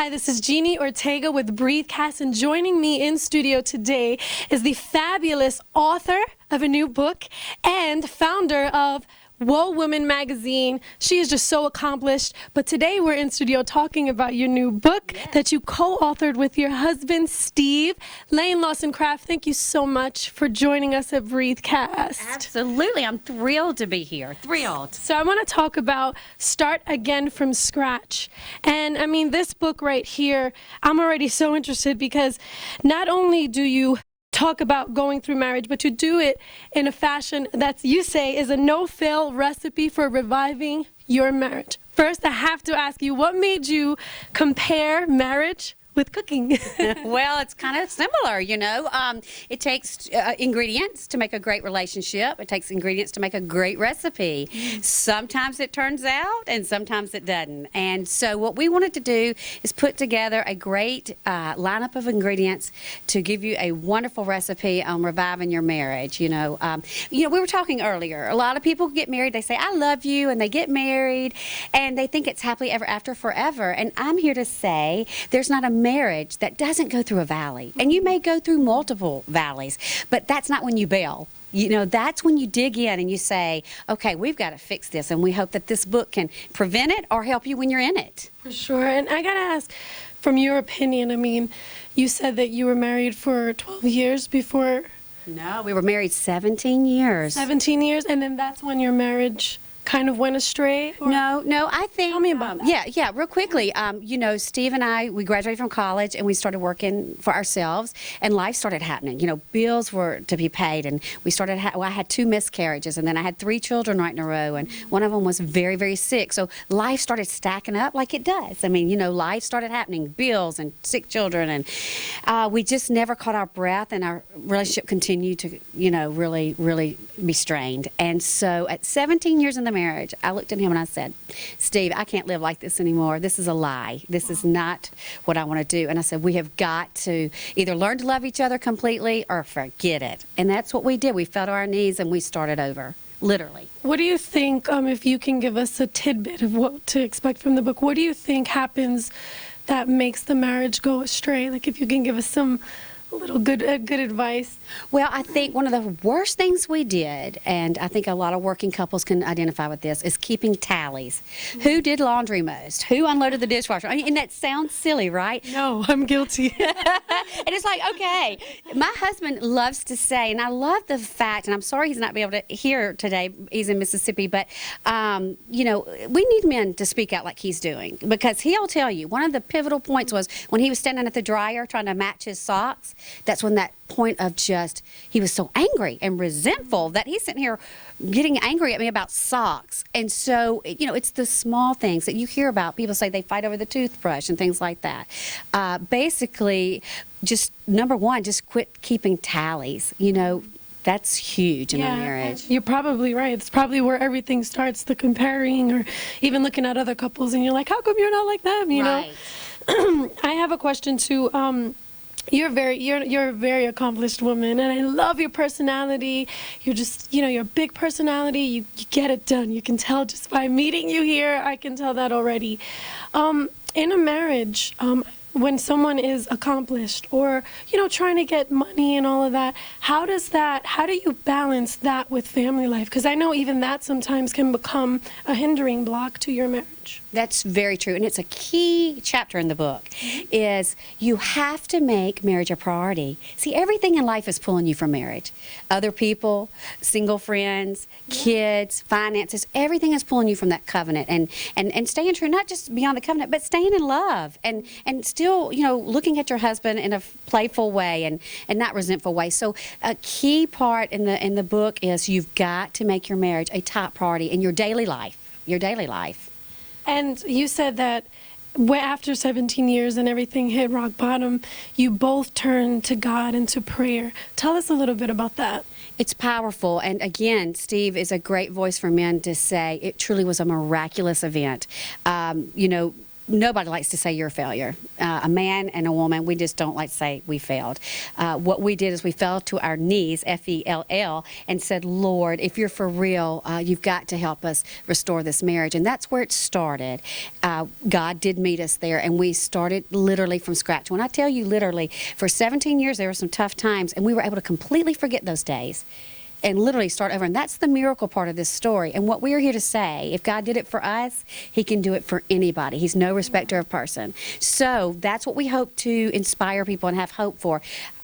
Hi, this is Jeannie Ortega with BREATHeCast, and joining me in studio today is the fabulous author of a new book and founder of Whoa Woman magazine. She is just so accomplished, but today we're in studio talking about your new book that you co-authored with your husband, Steve. Laine Lawson Craft, thank you so much for joining us at BREATHeCast. Absolutely, I'm thrilled to be here, thrilled. So I want to talk about Start Again from Scratch. And I mean, this book right here, I'm already so interested because not only do you talk about going through marriage, but you do it in a fashion that you say is a no-fail recipe for reviving your marriage. First, I have to ask you, what made you compare marriage with cooking? Well, it's kind of similar, you know. It takes ingredients to make a great relationship. It takes ingredients to make a great recipe. Sometimes it turns out and sometimes it doesn't. And so what we wanted to do is put together a great lineup of ingredients to give you a wonderful recipe on reviving your marriage. You know, we were talking earlier. A lot of people get married, they say, I love you, and they get married, and they think it's happily ever after forever. And I'm here to say there's not a marriage that doesn't go through a valley, and you may go through multiple valleys, but that's not when you bail. You know, that's when you dig in and you say, okay, we've got to fix this, and we hope that this book can prevent it or help you when you're in it. For sure. And I gotta ask, from your opinion, I mean, you said that you were married for 12 years before. No, we were married 17 years. 17 years, and then that's when your marriage kind of went astray? Or? No, I think... Tell me about that. Yeah, real quickly. You know, Steve and I, we graduated from college and we started working for ourselves, and life started happening. You know, bills were to be paid, and we started, I had 2 miscarriages, and then I had 3 children right in a row, and one of them was very, very sick. So life started stacking up like it does. I mean, you know, life started happening, bills and sick children, and we just never caught our breath, and our relationship continued to, you know, really, really be strained. And so at 17 years in the marriage, I looked at him and I said, Steve, I can't live like this anymore. This is a lie. This is not what I want to do. And I said, we have got to either learn to love each other completely or forget it. And that's what we did. We fell to our knees and we started over, literally. What do you think, if you can give us a tidbit of what to expect from the book, what do you think happens that makes the marriage go astray? Like, if you can give us some little good advice. Well, I think one of the worst things we did, and I think a lot of working couples can identify with this, is keeping tallies. Who did laundry most? Who unloaded the dishwasher? I mean, and that sounds silly, right? No, I'm guilty. And it's like, okay, my husband loves to say, and I love the fact, and I'm sorry he's not be able to hear today, he's in Mississippi, but, you know, we need men to speak out like he's doing, because he'll tell you, one of the pivotal points was when he was standing at the dryer trying to match his socks. That's when that point of just, he was so angry and resentful that he's sitting here getting angry at me about socks. And so, you know, it's the small things that you hear about. People say they fight over the toothbrush and things like that. Basically, just number one, just quit keeping tallies. You know, that's huge in a marriage. You're probably right. It's probably where everything starts, the comparing or even looking at other couples and you're like, how come you're not like them, you know? I have a question too. You're a very accomplished woman, and I love your personality. You're just, you know, you're a big personality. You get it done. You can tell just by meeting you here. I can tell that already. In a marriage, when someone is accomplished or, you know, trying to get money and all of that, how do you balance that with family life? Because I know even that sometimes can become a hindering block to your marriage. That's very true, and it's a key chapter in the book, is you have to make marriage a priority. See, everything in life is pulling you from marriage. Other people, single friends, kids, finances, everything is pulling you from that covenant, and staying true, not just beyond the covenant, but staying in love, and still, you know, looking at your husband in a playful way and not resentful way. So a key part in the book is you've got to make your marriage a top priority in your daily life, And you said that after 17 years and everything hit rock bottom, you both turned to God and to prayer. Tell us a little bit about that. It's powerful. And again, Steve is a great voice for men to say it truly was a miraculous event. You know, nobody likes to say you're a failure. A man and a woman, we just don't like to say we failed. What we did is we fell to our knees, F-E-L-L, and said, Lord, if you're for real, you've got to help us restore this marriage. And that's where it started. God did meet us there, and we started literally from scratch. When I tell you literally, for 17 years, there were some tough times, and we were able to completely forget those days and literally start over. And that's the miracle part of this story. And what we are here to say, if God did it for us, he can do it for anybody. He's no respecter of person. So that's what we hope to inspire people and have hope for.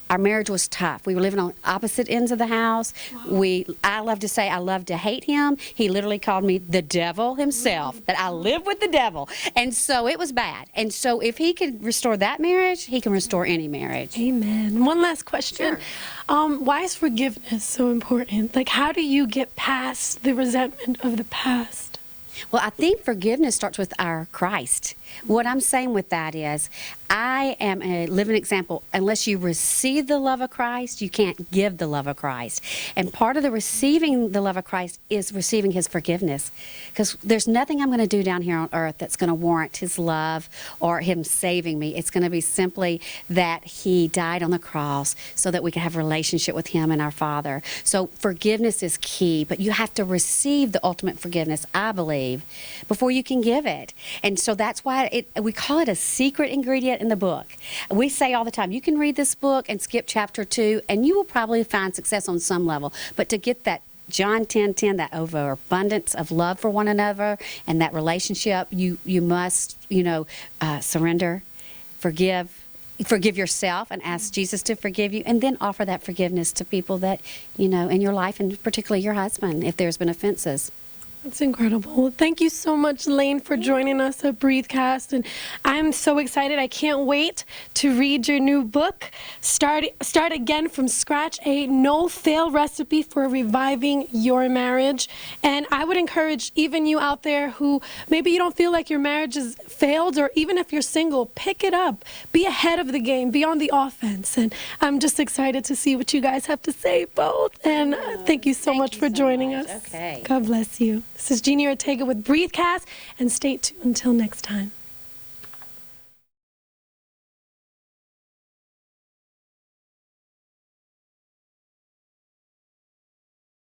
Our marriage was tough. We were living on opposite ends of the house. Wow. I love to say I love to hate him. He literally called me the devil himself, that I live with the devil. And so it was bad. And so if he could restore that marriage, he can restore any marriage. Amen. One last question. Sure. Why is forgiveness so important? Like, how do you get past the resentment of the past? Well, I think forgiveness starts with our Christ. What I'm saying with that is, I am a living example. Unless you receive the love of Christ, you can't give the love of Christ. And part of the receiving the love of Christ is receiving his forgiveness. Because there's nothing I'm going to do down here on earth that's going to warrant his love or him saving me. It's going to be simply that he died on the cross so that we can have a relationship with him and our Father. So forgiveness is key, but you have to receive the ultimate forgiveness, I believe, before you can give it. And so that's why we call it a secret ingredient in the book. We say all the time, you can read this book and skip chapter 2, and you will probably find success on some level. But to get that John 10:10, that overabundance of love for one another and that relationship, you must, surrender, forgive yourself and ask Jesus to forgive you, and then offer that forgiveness to people that, in your life, and particularly your husband, if there's been offenses. That's incredible. Well, thank you so much, Laine, for joining us at BREATHecast. And I'm so excited. I can't wait to read your new book, Start Again from Scratch, a no-fail recipe for reviving your marriage. And I would encourage even you out there who maybe you don't feel like your marriage has failed, or even if you're single, pick it up. Be ahead of the game. Be on the offense. And I'm just excited to see what you guys have to say, both. And thank you so much for joining us. Okay. God bless you. This is Jeannie Ortega with BREATHecast, and stay tuned until next time.